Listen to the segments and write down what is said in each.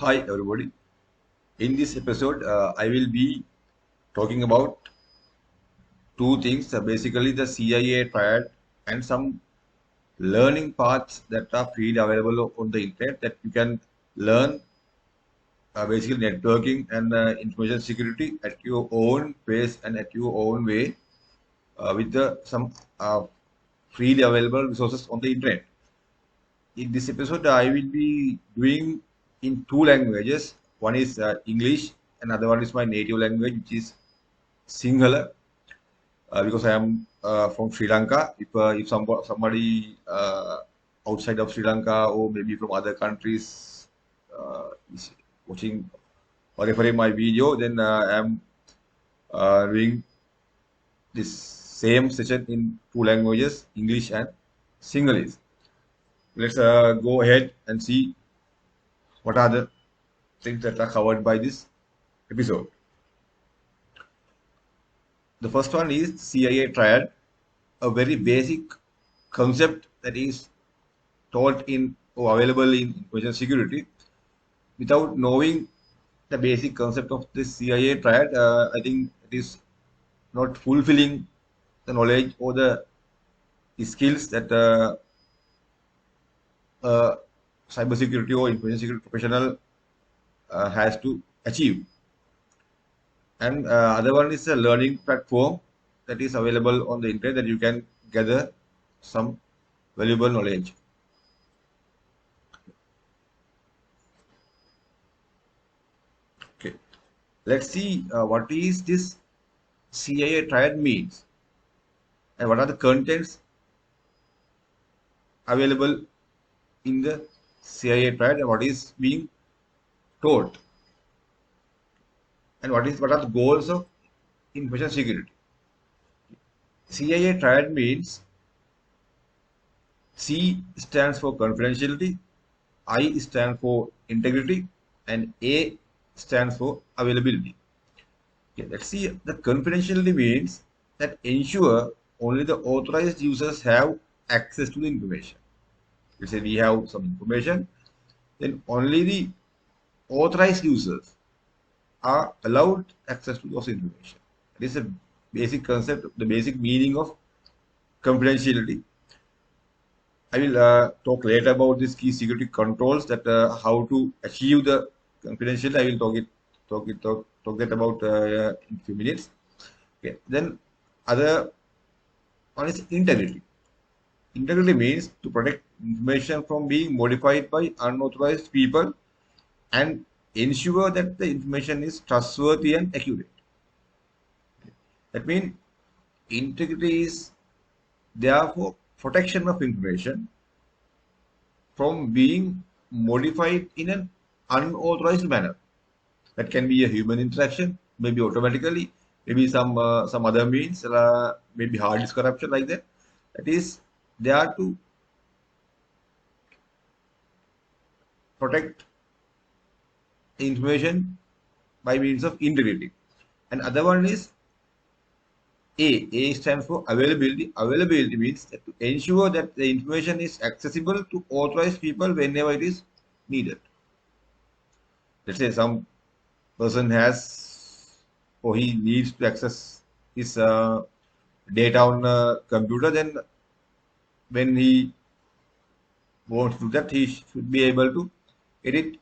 Hi everybody. In this episode, I will be talking about two things. Basically, the CIA Triad and some learning paths that are freely available on the internet that you can learn basically networking and information security at your own pace and at your own way with some freely available resources on the internet. In this episode, I will be doing in two languages. One is English, another one is my native language, which is Sinhala, because I am from Sri Lanka. If somebody outside of Sri Lanka or maybe from other countries is watching or referring my video, then I am doing this same session in two languages, English and Sinhalese. Let's go ahead and see what are the things that are covered by this episode. The first one is CIA Triad, a very basic concept that is taught in or available in information security. Without knowing the basic concept of this CIA Triad, I think it is not fulfilling the knowledge or the skills that a cybersecurity or information security professional has to achieve. And other one is a learning platform that is available on the internet that you can gather some valuable knowledge. Okay, let's see what is this CIA Triad means and what are the contents available in the CIA Triad and what is being taught and what are the goals of information security. CIA Triad means C stands for confidentiality, I stands for integrity, and A stands for availability. Okay, let's see. The confidentiality means that ensure only the authorized users have access to the information. Let's say we have some information, then only the authorized users are allowed access to those information. This is a basic concept, the basic meaning of confidentiality. I will talk later about these key security controls that how to achieve the confidentiality. I will talk that about in a few minutes. Okay. Then other one is integrity. Integrity means to protect information from being modified by unauthorized people and ensure that the information is trustworthy and accurate. That means integrity is therefore protection of information from being modified in an unauthorized manner. That can be a human interaction, maybe automatically, maybe some other means, maybe hard disk corruption like that. That is there to protect information by means of integrity. And other one is A. A stands for availability. Availability means that to ensure that the information is accessible to authorized people whenever it is needed. Let's say some person has or he needs to access his data on a computer, then when he wants to do that, he should be able to get it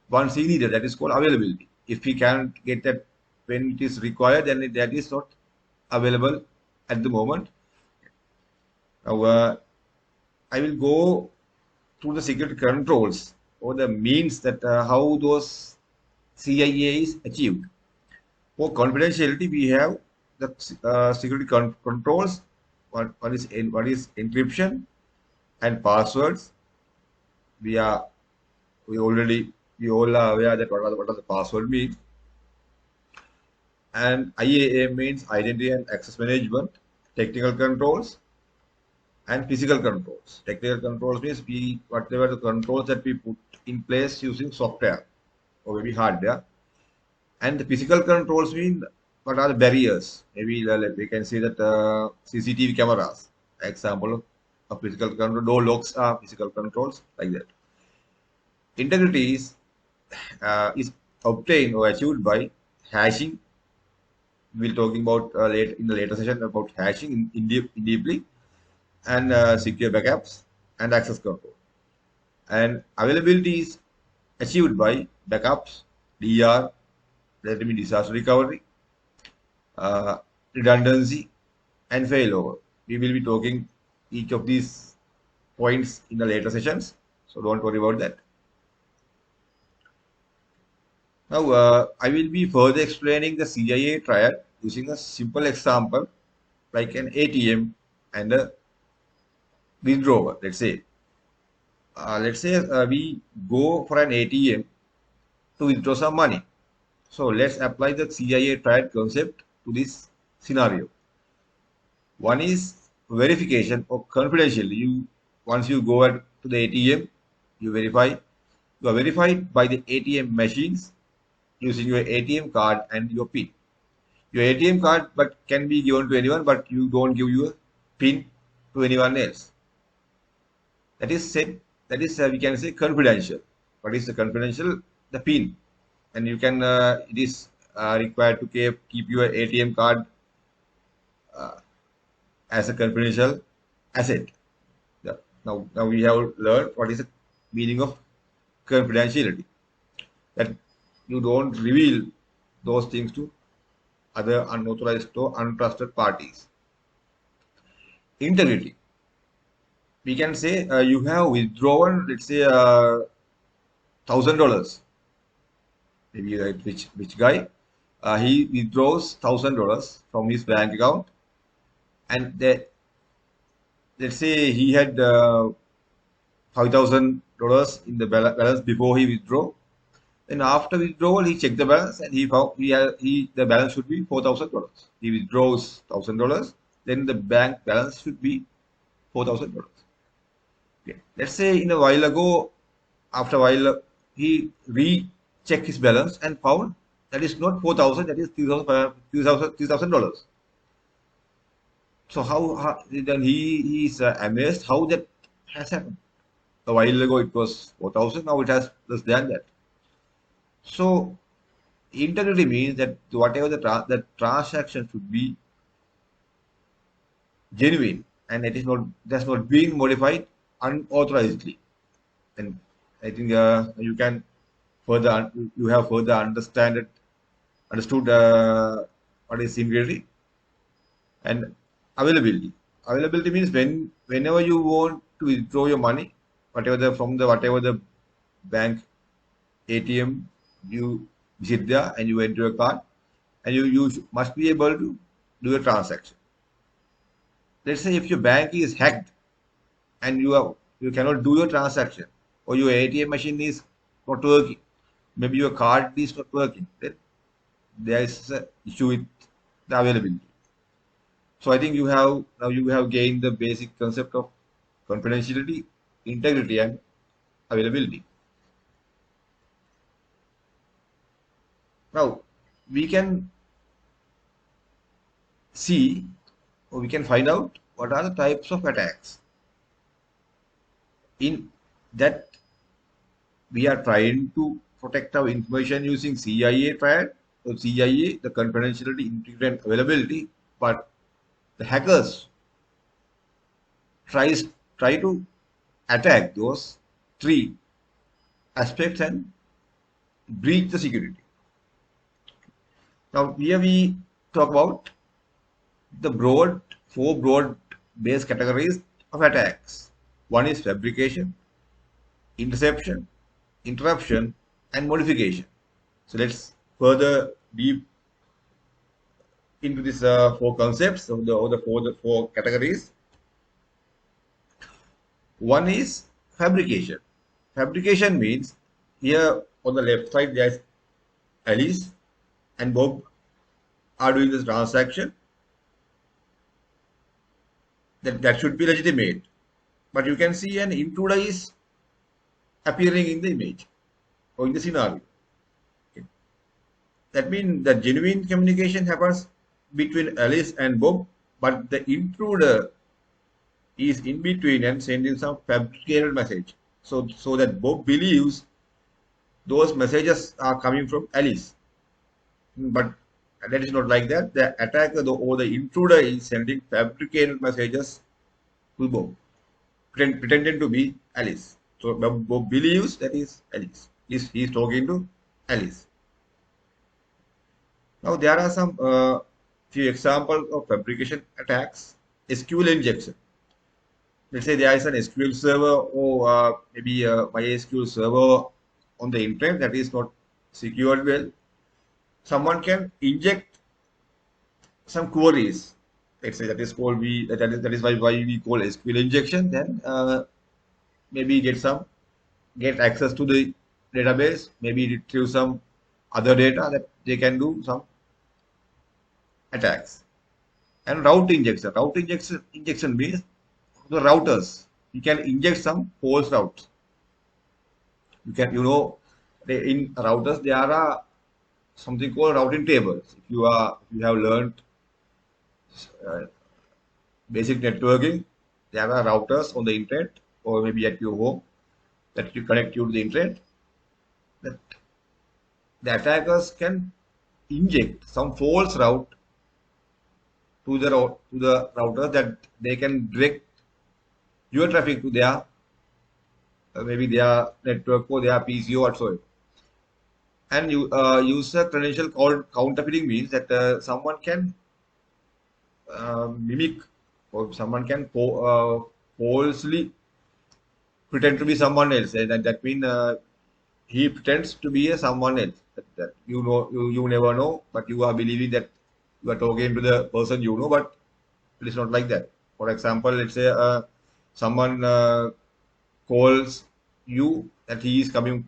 once he needed. That is called availability. If he can't get that when it is required, then that is not available at the moment. Now, I will go through the security controls or the means that how those CIA is achieved. For confidentiality, we have the security controls. One is encryption and passwords. We all are aware that what are the password means. And IAM means identity and access management, technical controls, and physical controls. Technical controls means whatever the controls that we put in place using software or maybe hardware. And the physical controls mean what are the barriers? Maybe we can say that CCTV cameras, example of physical control, door locks are physical controls like that. Integrity is is obtained or achieved by hashing. We'll talking about late in the later session about hashing in deeply, and secure backups and access control. And availability is achieved by backups, DR, that means disaster recovery, uh, redundancy, and failover. We will be talking each of these points in the later sessions, so don't worry about that. Now, I will be further explaining the CIA triad using a simple example like an ATM and a withdrawer. Let's say we go for an ATM to withdraw some money. So let's apply the CIA triad concept to this scenario. One is verification or confidential. Once you go to the ATM, you verify. You are verified by the ATM machines using your ATM card and your PIN. Your ATM card but can be given to anyone, but you don't give your PIN to anyone else. That is said. That is we can say confidential. What is the confidential? The PIN, and you can it is required to keep your ATM card as a confidential asset. Now we have learned what is the meaning of confidentiality. That you don't reveal those things to other unauthorized or untrusted parties. Integrity. We can say you have withdrawn, let's say, $1,000. Maybe which guy he withdraws $1,000 from his bank account, and let's say he had $5,000 in the balance before he withdraw. Then after withdrawal, he checked the balance and he found the balance should be $4,000. He withdraws $1,000, then the bank balance should be $4,000. Okay. Let's say in a while ago, after a while, he rechecked his balance and found that is not 4,000, that is $3,000. So how then he is amazed how that has happened. A while ago it was 4,000, now it has less than that. So integrity means that whatever the transaction should be genuine and it is not that's not being modified unauthorizedly. And I think you have further understood what is integrity. And availability. Availability means whenever you want to withdraw your money, whatever the bank ATM you visit there and you enter your card, and you must be able to do a transaction. Let's say if your bank is hacked and you cannot do your transaction, or your ATM machine is not working, maybe your card is not working, then there is an issue with the availability. So I think you have gained the basic concept of confidentiality, integrity, and availability. Now we can see or we can find out what are the types of attacks. In that we are trying to protect our information using CIA triad. So CIA, the confidentiality, integrity, and availability, but the hackers try to attack those three aspects and breach the security. Now here we talk about the four broad base categories of attacks. One is fabrication, interception, interruption, and modification. So let's further deep into these four concepts of the four categories. One is fabrication. Fabrication means here on the left side there's Alice and Bob are doing this transaction. That should be legitimate, but you can see an intruder is appearing in the image or in the scenario. Okay. That means the genuine communication happens between Alice and Bob, but the intruder is in between and sending some fabricated message. So that Bob believes those messages are coming from Alice. But that is not like that. The attacker or the intruder is sending fabricated messages to Bob, pretending to be Alice. So Bob believes that is Alice. He's talking to Alice. Now there are some few examples of fabrication attacks. SQL injection. Let's say there is an SQL server or maybe a MySQL server on the internet that is not secured well. Someone can inject some queries. Let's say that is called that is why we call SQL injection. Then maybe get access to the database, maybe retrieve some other data that they can do some attacks. And route injection means the routers. You can inject some false routes. In routers there are something called routing tables. If you have learned uh, basic networking, there are routers on the internet or maybe at your home that you connect you to the internet. That the attackers can inject some false route to the router that they can direct your traffic to their maybe their network or their PC or whatsoever. And user credential counterfeiting means that someone can mimic or someone can falsely pretend to be someone else. And that means he pretends to be a someone else. That you never know, but you are believing that you are talking to the person you know, but it is not like that. For example, let's say someone calls you that he is coming.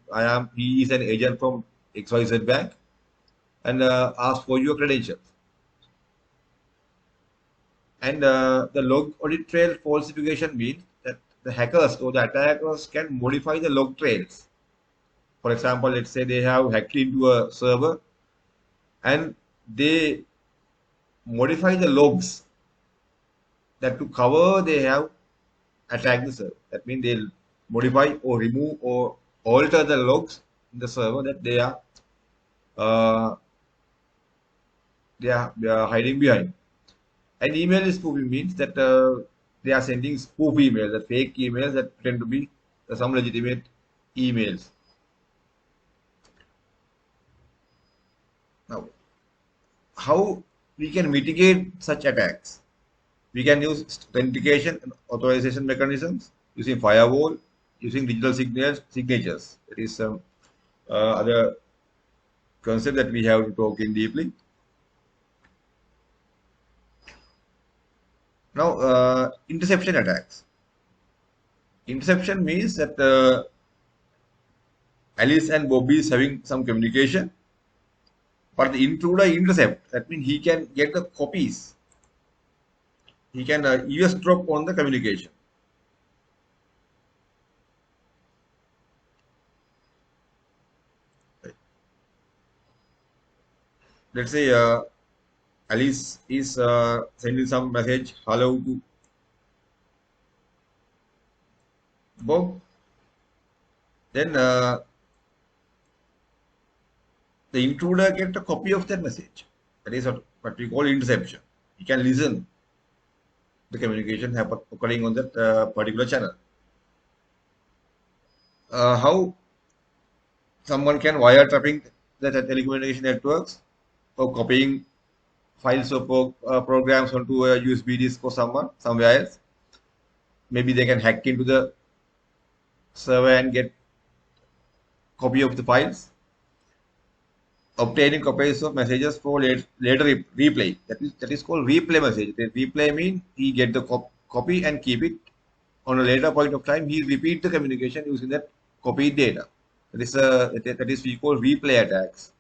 He is an agent from XYZ bank and ask for your credentials. And the log audit trail falsification means that the hackers or the attackers can modify the log trails. For example, let's say they have hacked into a server and they modify the logs that to cover they have attacked the server. That means they'll modify or remove or alter the logs in the server that uh, they are hiding behind. And email spoofing means that they are sending spoof emails, the fake emails that pretend to be some legitimate emails. Now, how we can mitigate such attacks? We can use authentication and authorization mechanisms using firewall, using digital signatures. That is some other concept that we have to talk in deeply. Now, interception attacks. Interception means that Alice and Bobby is having some communication, but the intruder intercept. That means he can get the copies. He can eavesdrop on the communication. Let's say Alice is sending some message, hello to Bob. Then the intruder get a copy of that message. That is what we call interception. He can listen the communication occurring on that particular channel. How someone can wiretapping the telecommunication networks or copying files or programs onto a USB disk or somewhere else. Maybe they can hack into the server and get copy of the files. Obtaining copies of messages for later replay. That is called replay message. The replay means he get the copy and keep it. On a later point of time, he repeat the communication using that copied data. That is we call replay attacks.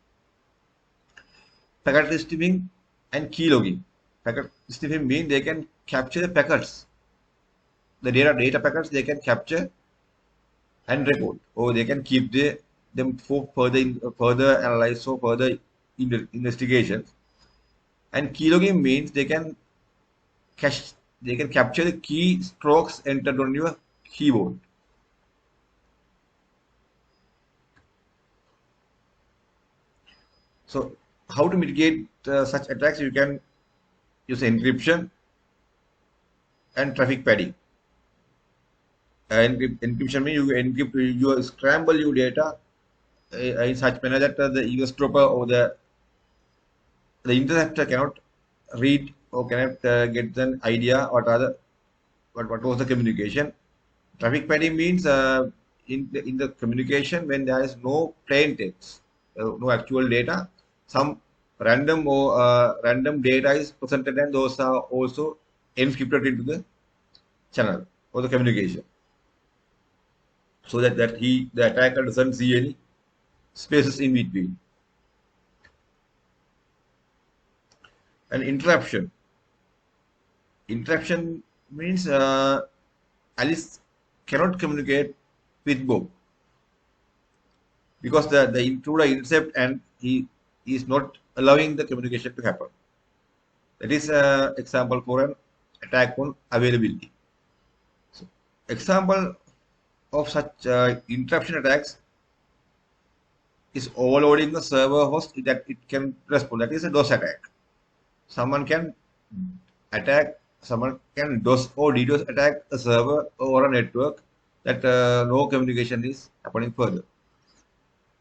Packet sniffing and key logging. Packet sniffing means they can capture the packets, the data packets they can capture and record, or they can keep them for further analyze or further investigations. And keylogging means they can capture the key strokes entered on your keyboard. So how to mitigate such attacks? You can use encryption and traffic padding. Encryption means you scramble your data in such manner that the eavesdropper or the interceptor cannot read or cannot get an idea what was the communication. Traffic padding means in the communication when there is no plain text, no actual data, some random data is presented and those are also encrypted into the channel or the communication, so that the attacker doesn't see any spaces in between. And interruption means Alice cannot communicate with Bob because the intruder intercept and he is not allowing the communication to happen. That is an example for an attack on availability. So, example of such interruption attacks is overloading the server host that it can respond. That is a DOS attack. Someone can DOS or DDoS attack a server or a network that no communication is happening further,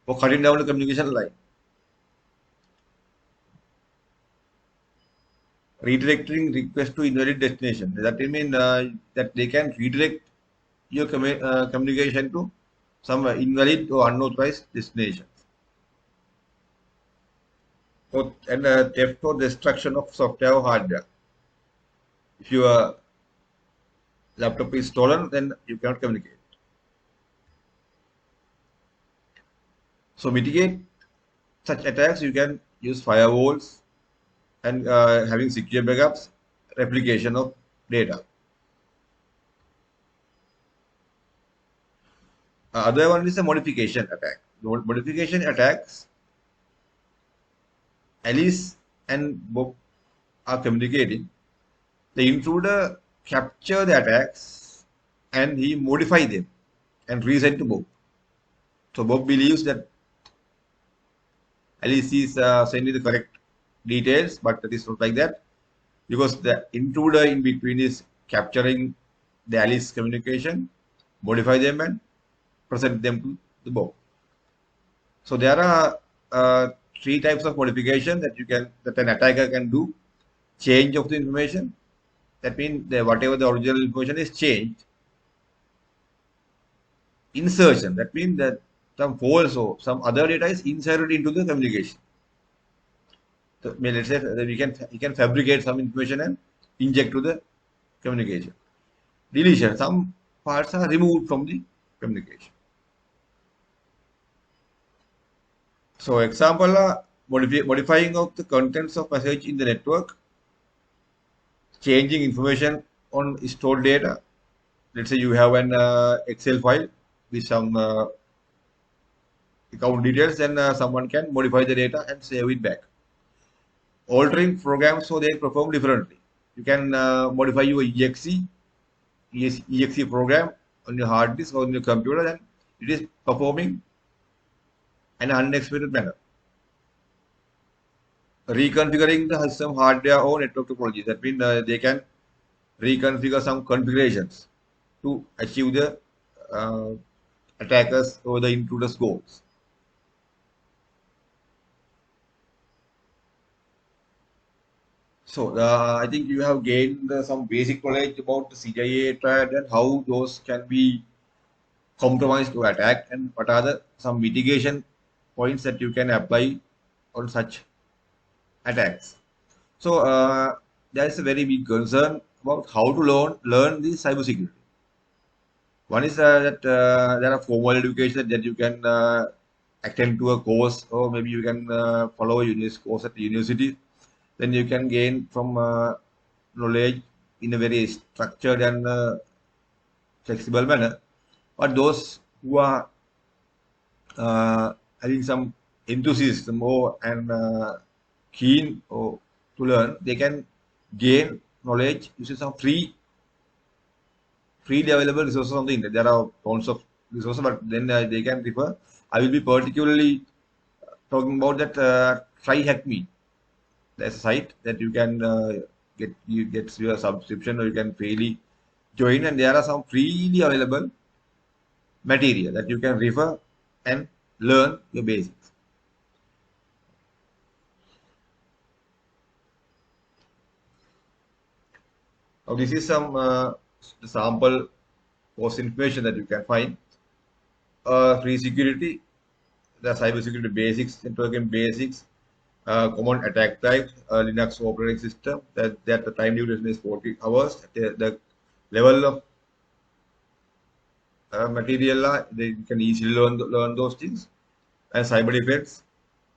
or cutting down the communication line. Redirecting request to invalid destination. That means that they can redirect your communication to some invalid or unauthorized destinations. And theft or destruction of software or hardware. If your laptop is stolen, then you cannot communicate. So mitigate such attacks, you can use firewalls and having secure backups, replication of data. Other one is a modification attack. Modification attacks, Alice and Bob are communicating. The intruder capture the attacks and he modify them and resend to Bob. So Bob believes that Alice is sending the correct details, but it is not like that because the intruder in between is capturing the Alice communication, modify them and present them to the Bob. So there are three types of modification that an attacker can do. Change of the information. That means whatever the original information is changed. Insertion. That means that some false or some other data is inserted into the communication. So let's say that he can fabricate some information and inject to the communication. Deletion. Some parts are removed from the communication. So example, modifying of the contents of message in the network, changing information on stored data. Let's say you have an Excel file with some account details, then someone can modify the data and save it back. Altering programs so they perform differently. You can modify your exe program on your hard disk or on your computer, and it is performing in an unexpected manner. Reconfiguring the system hardware or network topology. That means they can reconfigure some configurations to achieve the attackers or the intruders' goals. So I think you have gained some basic knowledge about the CIA Triad and how those can be compromised to attack, and what are some mitigation points that you can apply on such attacks. So there is a very big concern about how to learn the cybersecurity. One is that there are formal education that you can attend to a course, or maybe you can follow a course at the university. Then you can gain from knowledge in a very structured and flexible manner. But those who are having some enthusiasm and keen to learn, they can gain knowledge using some freely available resources on the internet. There are tons of resources, but then they can refer. I will be particularly talking about that Try Hack Me. There's a site that you can get your subscription, or you can freely join, and there are some freely available material that you can refer and learn your basics. Now this is some sample course information that you can find. Free security, the cybersecurity basics, networking basics, common attack types, Linux operating system, that the time duration is 40 hours. The level of material, they can easily learn those things. And cyber defense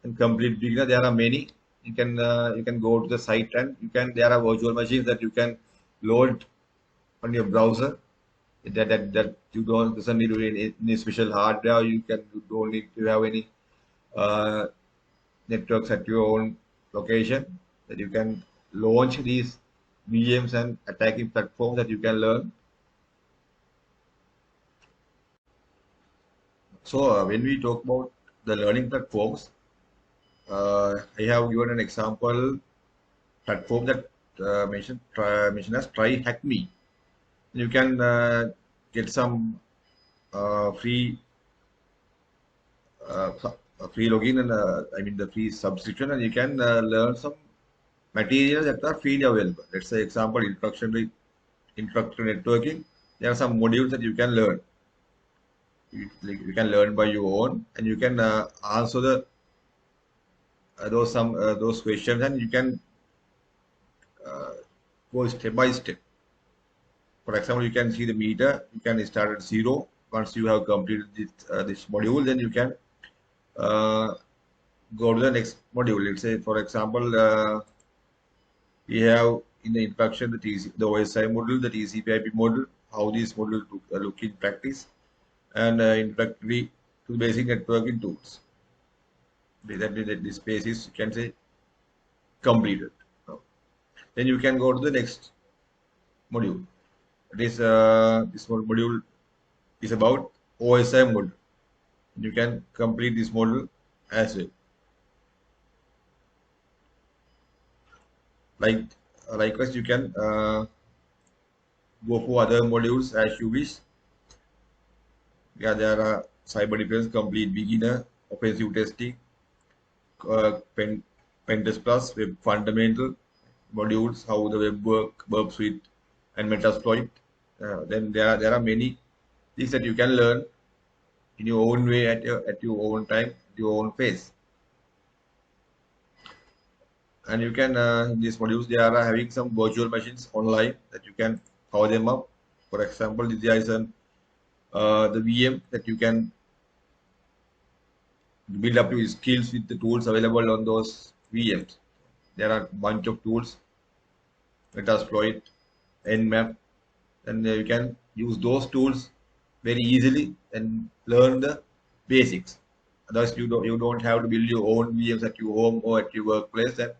and complete beginner, there are many. You can go to the site, and there are virtual machines that you can load on your browser. That you doesn't need any special hardware. You don't need to have any uh, networks at your own location. That you can launch these VMs and attacking platforms that you can learn. So when we talk about the learning platforms, I have given an example platform that mentioned as Try Hack Me. You can get some free free login, and I mean the free subscription, and you can learn some materials that are freely available. Let's say example introductory networking. There are some modules that you can learn. You can learn by your own, and you can answer the those questions, and you can go step by step. For example, you can see the meter. You can start at 0. Once you have completed this module, then you can go to the next module. Let's say, for example, we have in the introduction the OSI module, the TCP/IP module, how these modules look in practice, and introductory to basic networking tools. That this phase is, you can say, completed. Then you can go to the next module. This module is about OSI module. You can complete this module as well. Likewise, you can go for other modules as you wish. Yeah, there are cyber defense, complete beginner, offensive testing, pen test plus, web fundamental modules, how the web work, burp suite, and metasploit. Then there are many things that you can learn in your own way, at your own time, at your own pace. And you can in these modules, they are having some virtual machines online that you can power them up. For example, there is the VM that you can build up your skills with the tools available on those VMs. There are a bunch of tools, Metasploit, Nmap, and you can use those tools very easily and learn the basics. Thus, you don't have to build your own VMs at your home or at your workplace and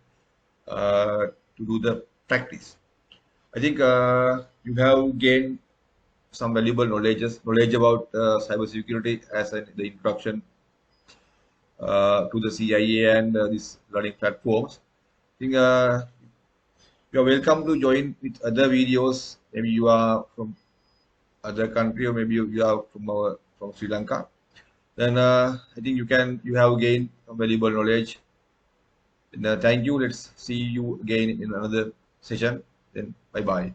to do the practice. I think you have gained some valuable knowledge about cybersecurity as the introduction to the CIA and these learning platforms. I think you are welcome to join with other videos. Maybe you are from other country, or maybe you are from Sri Lanka. Then I think you have gained some valuable knowledge. And, thank you. Let's see you again in another session. Then bye bye.